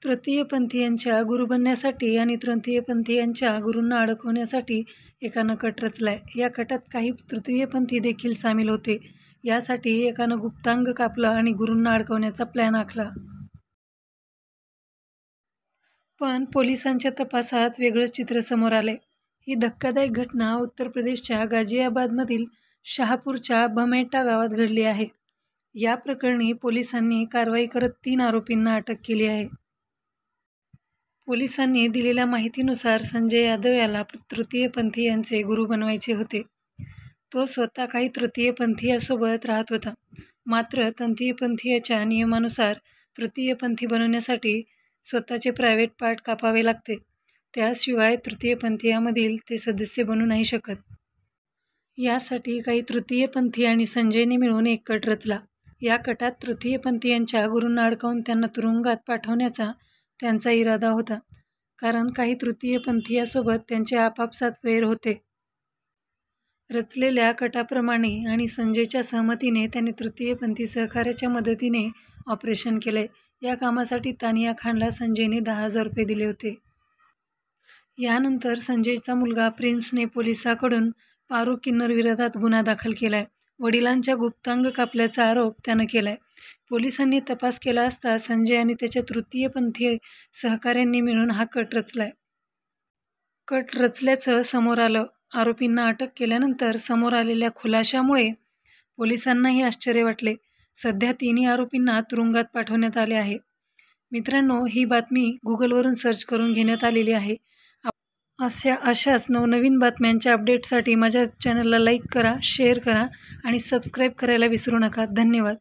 तृतीयपंथीयांच्या गुरु बनण्यासाठी आणि तृतीयपंथीयांच्या गुरूंना अडकवण्यासाठी एकानं कट रचलाय. या कटात काही तृतीयपंथी देखील सामील होते. यासाठी एकानं गुप्तांग कापलं आणि गुरूंना अडकवण्याचा प्लॅन आखला. पण पोलिसांच्या तपासात वेगळंच चित्र समोर आलंय. ही धक्कादायक घटना उत्तर प्रदेशच्या गाझियाबादमधील शहापूरच्या बमेटा गावात घडली आहे. या प्रकरणी पोलिसांनी कारवाई करत 3 आरोपींना अटक केली आहे. पोलिसांनी दिलेल्या माहितीनुसार संजय यादव याला तृतीयपंथीयांचे गुरु बनवायचे होते. तो स्वतः काही तृतीयपंथीयासोबत राहत होता. मात्र तृतीयपंथीयाच्या नियमानुसार तृतीयपंथी बनवण्यासाठी स्वतःचे प्रायव्हेट पार्ट कापावे लागते. त्याशिवाय तृतीयपंथीयामधील ते सदस्य बनू नाही शकत. यासाठी काही तृतीयपंथी आणि संजयने मिळून एक कट रचला. या कटात तृतीयपंथीयांच्या गुरूंना अडकवून त्यांना तुरुंगात पाठवण्याचा त्यांचा इरादा होता. कारण काही तृतीयपंथीयासोबत त्यांचे आपापसात वैर होते. रचलेल्या कटाप्रमाणे आणि संजयच्या सहमतीने त्याने तृतीयपंथी सहकाऱ्याच्या मदतीने ऑपरेशन केलंय. या कामासाठी तानिया खानला संजयने 10,000 रुपये दिले होते. यानंतर संजयचा मुलगा प्रिन्सने पोलिसांकडून फारुख किन्नरविरोधात गुन्हा दाखल केलाय. वडिलांच्या गुप्तांग कापल्याचा आरोप त्यानं केलाय. पोलिसांनी तपास केला असता संजय आणि त्याच्या तृतीयपंथी सहकाऱ्यांनी मिळून हा कट रचलाय. कट रचल्याचं समोर आलं. आरोपींना अटक केल्यानंतर समोर आलेल्या खुलाशामुळे पोलिसांनाही आश्चर्य वाटले. सध्या 3ही आरोपींना तुरुंगात पाठवण्यात आले आहे. मित्रांनो, ही बातमी गुगलवरून सर्च करून घेण्यात आलेली आहे. अशाच नवनवीन बातम्यांच्या अपडेटसाठी माझ्या चॅनलला लाईक करा, शेअर करा आणि सबस्क्राईब करायला विसरू नका. धन्यवाद.